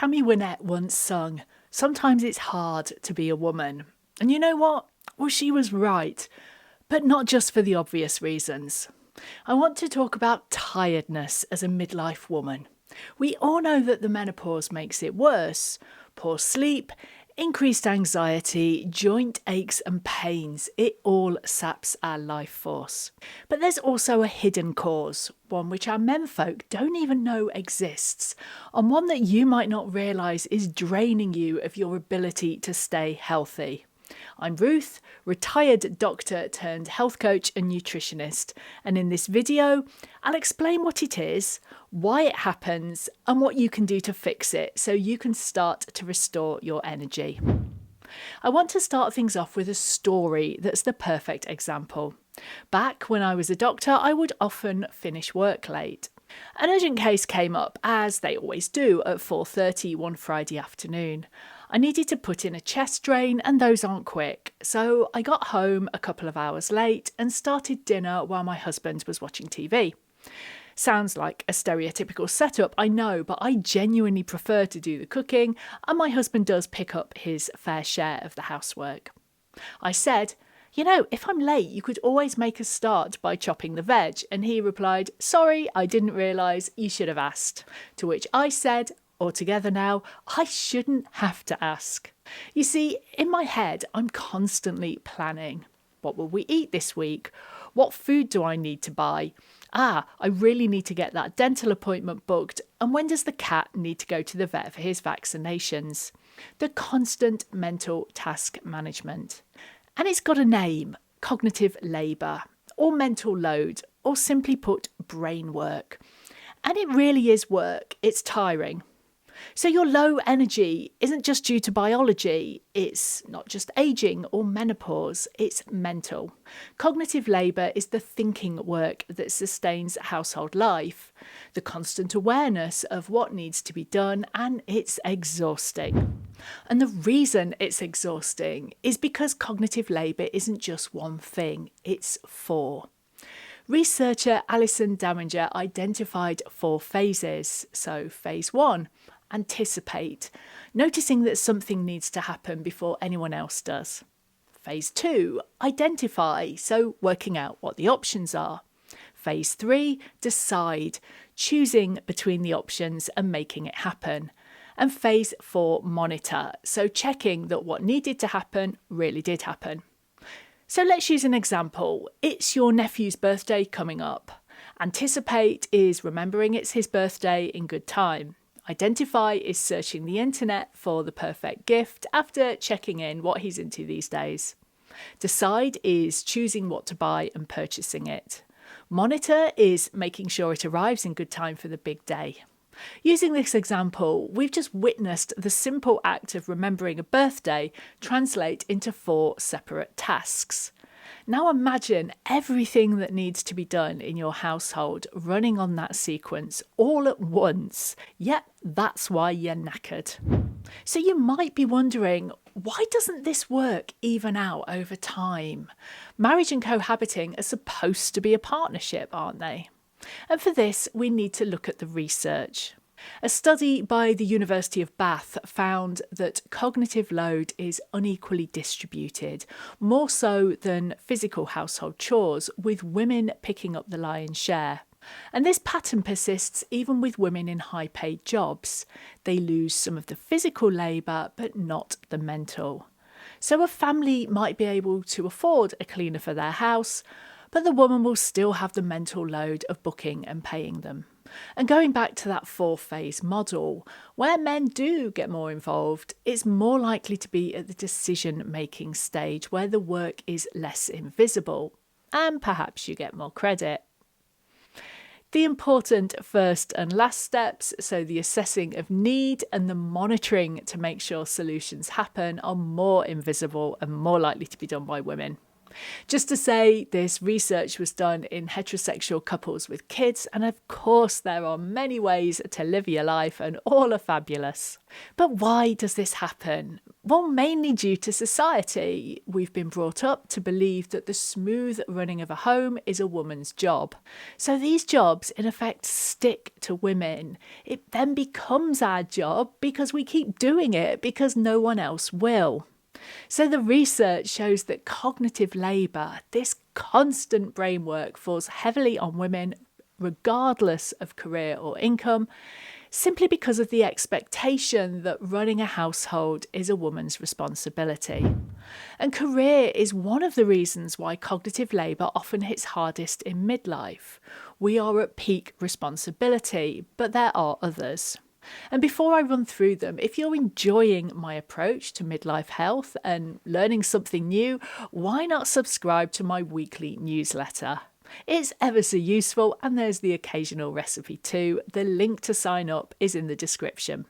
Tammy Wynette once sung, "Sometimes it's hard to be a woman." And you know what? Well, she was right, but not just for the obvious reasons. I want to talk about tiredness as a midlife woman. We all know that the menopause makes it worse. Poor sleep, increased anxiety, joint aches and pains, it all saps our life force. But there's also a hidden cause, one which our menfolk don't even know exists, and one that you might not realise is draining you of your ability to stay healthy. I'm Ruth, retired doctor turned health coach and nutritionist, and in this video I'll explain what it is, why it happens, and what you can do to fix it so you can start to restore your energy. I want to start things off with a story that's the perfect example. Back when I was a doctor, I would often finish work late. An urgent case came up, as they always do, at 4:30 one Friday afternoon. I needed to put in a chest drain, and those aren't quick, so I got home a couple of hours late and started dinner while my husband was watching TV. Sounds like a stereotypical setup, I know, but I genuinely prefer to do the cooking, and my husband does pick up his fair share of the housework. I said, "You know, if I'm late, you could always make a start by chopping the veg," and he replied, "Sorry, I didn't realise, you should have asked." To which I said, altogether now, I shouldn't have to ask. You see, in my head, I'm constantly planning. What will we eat this week? What food do I need to buy? I really need to get that dental appointment booked. And when does the cat need to go to the vet for his vaccinations? The constant mental task management. And it's got a name: cognitive labour, or mental load, or simply put, brain work. And it really is work. It's tiring. So your low energy isn't just due to biology, it's not just ageing or menopause, it's mental. Cognitive labour is the thinking work that sustains household life, the constant awareness of what needs to be done, and it's exhausting. And the reason it's exhausting is because cognitive labour isn't just one thing, it's four. Researcher Alison Daminger identified 4 phases. So phase 1, anticipate, noticing that something needs to happen before anyone else does. Phase 2, identify, so working out what the options are. Phase 3, decide, choosing between the options and making it happen. And phase 4, monitor, so checking that what needed to happen really did happen. So let's use an example. It's your nephew's birthday coming up. Anticipate is remembering it's his birthday in good time. Identify is searching the internet for the perfect gift after checking in what he's into these days. Decide is choosing what to buy and purchasing it. Monitor is making sure it arrives in good time for the big day. Using this example, we've just witnessed the simple act of remembering a birthday translate into 4 separate tasks. Now imagine everything that needs to be done in your household running on that sequence all at once. Yep, that's why you're knackered. So you might be wondering, why doesn't this work even out over time? Marriage and cohabiting are supposed to be a partnership, aren't they? And for this, we need to look at the research. A study by the University of Bath found that cognitive load is unequally distributed, more so than physical household chores, with women picking up the lion's share. And this pattern persists even with women in high-paid jobs. They lose some of the physical labour, but not the mental. So a family might be able to afford a cleaner for their house, but the woman will still have the mental load of booking and paying them. And going back to that 4-phase model, where men do get more involved, it's more likely to be at the decision-making stage where the work is less invisible, and perhaps you get more credit. The important first and last steps, so the assessing of need and the monitoring to make sure solutions happen, are more invisible and more likely to be done by women. Just to say, this research was done in heterosexual couples with kids, and of course, there are many ways to live your life, and all are fabulous. But why does this happen? Well, mainly due to society. We've been brought up to believe that the smooth running of a home is a woman's job. So these jobs, in effect, stick to women. It then becomes our job because we keep doing it because no one else will. So the research shows that cognitive labour, this constant brain work, falls heavily on women regardless of career or income, simply because of the expectation that running a household is a woman's responsibility. And career is one of the reasons why cognitive labour often hits hardest in midlife. We are at peak responsibility, but there are others. And before I run through them, if you're enjoying my approach to midlife health and learning something new, why not subscribe to my weekly newsletter? It's ever so useful, and there's the occasional recipe too. The link to sign up is in the description.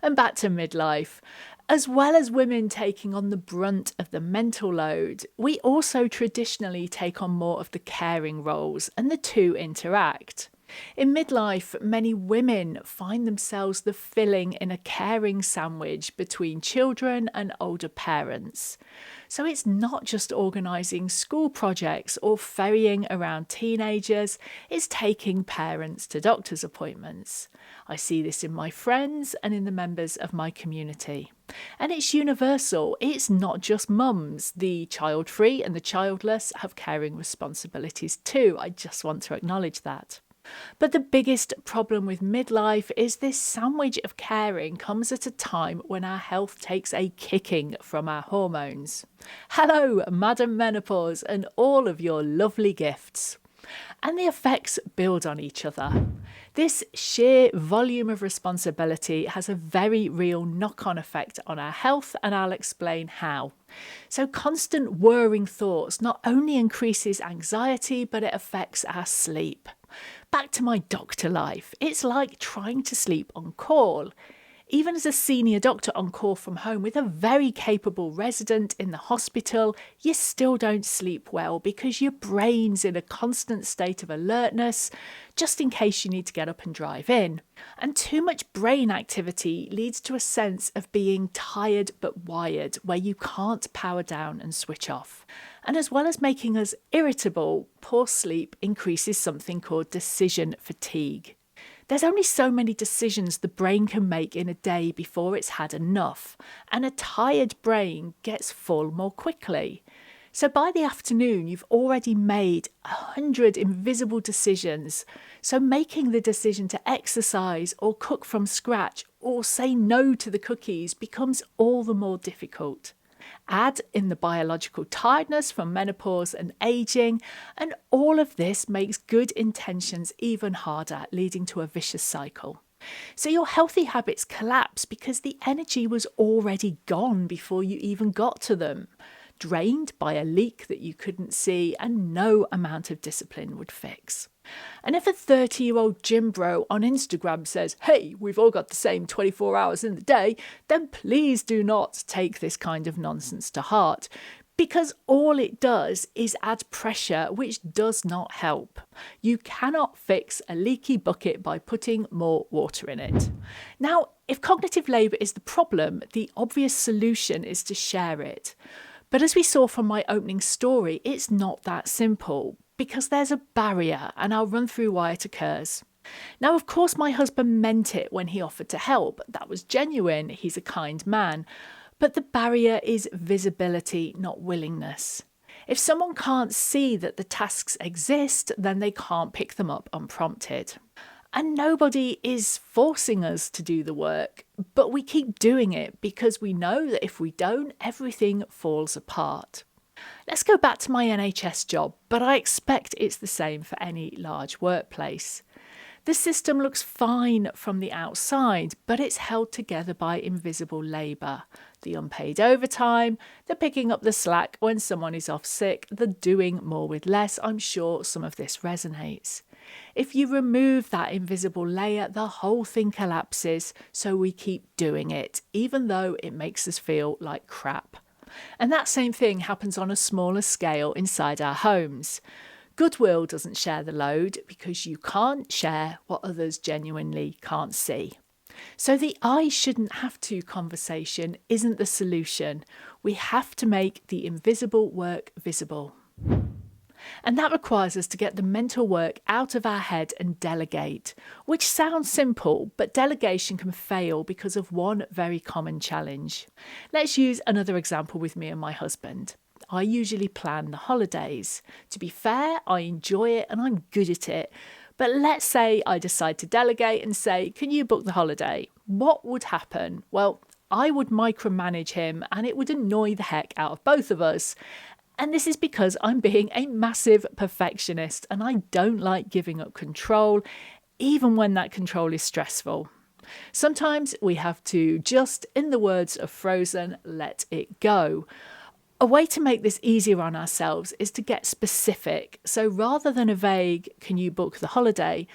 And back to midlife. As well as women taking on the brunt of the mental load, we also traditionally take on more of the caring roles, and the two interact. In midlife, many women find themselves the filling in a caring sandwich between children and older parents. So it's not just organising school projects or ferrying around teenagers, it's taking parents to doctor's appointments. I see this in my friends and in the members of my community. And it's universal. It's not just mums. The child-free and the childless have caring responsibilities too. I just want to acknowledge that. But the biggest problem with midlife is this sandwich of caring comes at a time when our health takes a kicking from our hormones. Hello, Madam Menopause, and all of your lovely gifts. And the effects build on each other. This sheer volume of responsibility has a very real knock-on effect on our health, and I'll explain how. So constant whirring thoughts not only increases anxiety, but it affects our sleep. Back to my doctor life, it's like trying to sleep on call. Even as a senior doctor on call from home with a very capable resident in the hospital, you still don't sleep well because your brain's in a constant state of alertness, just in case you need to get up and drive in. And too much brain activity leads to a sense of being tired but wired, where you can't power down and switch off. And as well as making us irritable, poor sleep increases something called decision fatigue. There's only so many decisions the brain can make in a day before it's had enough, and a tired brain gets full more quickly. So by the afternoon, you've already made 100 invisible decisions. So making the decision to exercise or cook from scratch or say no to the cookies becomes all the more difficult. Add in the biological tiredness from menopause and aging, and all of this makes good intentions even harder, leading to a vicious cycle. So your healthy habits collapse because the energy was already gone before you even got to them, drained by a leak that you couldn't see and no amount of discipline would fix. And if a 30-year-old gym bro on Instagram says, hey, we've all got the same 24 hours in the day, then please do not take this kind of nonsense to heart, because all it does is add pressure, which does not help. You cannot fix a leaky bucket by putting more water in it. Now, if cognitive labour is the problem, the obvious solution is to share it. But as we saw from my opening story, it's not that simple, because there's a barrier, and I'll run through why it occurs. Now, of course, my husband meant it when he offered to help. That was genuine. He's a kind man. But the barrier is visibility, not willingness. If someone can't see that the tasks exist, then they can't pick them up unprompted. And nobody is forcing us to do the work, but we keep doing it because we know that if we don't, everything falls apart. Let's go back to my NHS job, but I expect it's the same for any large workplace. The system looks fine from the outside, but it's held together by invisible labour. The unpaid overtime, the picking up the slack when someone is off sick, the doing more with less. I'm sure some of this resonates. If you remove that invisible layer, the whole thing collapses, so we keep doing it, even though it makes us feel like crap. And that same thing happens on a smaller scale inside our homes. Goodwill doesn't share the load because you can't share what others genuinely can't see. So the I shouldn't have to conversation isn't the solution. We have to make the invisible work visible. And that requires us to get the mental work out of our head and delegate, which sounds simple, but delegation can fail because of one very common challenge. Let's use another example with me and my husband. I usually plan the holidays. To be fair, I enjoy it and I'm good at it. But let's say I decide to delegate and say, can you book the holiday? What would happen? Well, I would micromanage him and it would annoy the heck out of both of us. And this is because I'm being a massive perfectionist and I don't like giving up control, even when that control is stressful. Sometimes we have to just, in the words of Frozen, let it go. A way to make this easier on ourselves is to get specific. So rather than a vague, can you book the holiday?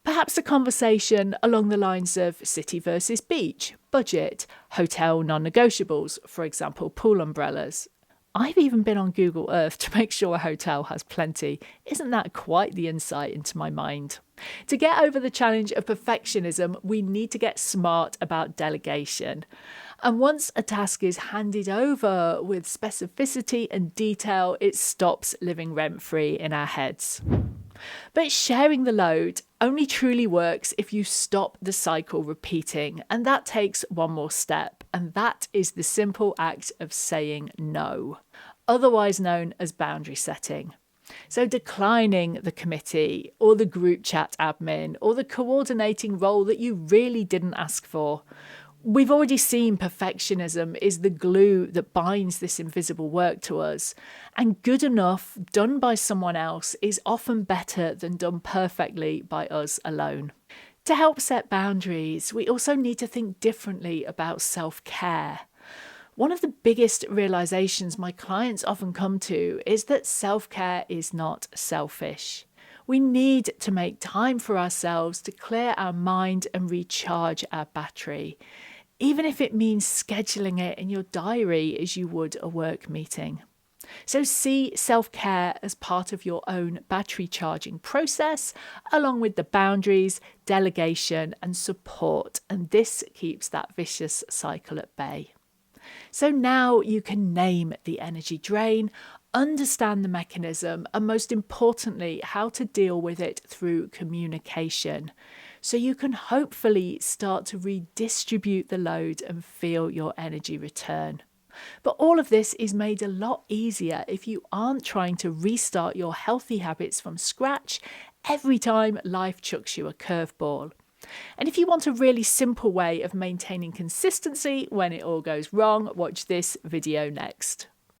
Perhaps a conversation along the lines of city versus beach, budget, hotel non-negotiables, for example, pool umbrellas. I've even been on Google Earth to make sure a hotel has plenty. Isn't that quite the insight into my mind? To get over the challenge of perfectionism, we need to get smart about delegation. And once a task is handed over with specificity and detail, it stops living rent-free in our heads. But sharing the load only truly works if you stop the cycle repeating, and that takes one more step, and that is the simple act of saying no, otherwise known as boundary setting. So declining the committee or the group chat admin or the coordinating role that you really didn't ask for. We've already seen perfectionism is the glue that binds this invisible work to us, and good enough done by someone else is often better than done perfectly by us alone. To help set boundaries, we also need to think differently about self-care. One of the biggest realizations my clients often come to is that self-care is not selfish. We need to make time for ourselves to clear our mind and recharge our battery, even if it means scheduling it in your diary as you would a work meeting. So see self-care as part of your own battery charging process, along with the boundaries, delegation and support, and this keeps that vicious cycle at bay. So now you can name the energy drain, understand the mechanism, and most importantly, how to deal with it through communication. So you can hopefully start to redistribute the load and feel your energy return. But all of this is made a lot easier if you aren't trying to restart your healthy habits from scratch every time life chucks you a curveball. And if you want a really simple way of maintaining consistency when it all goes wrong, watch this video next.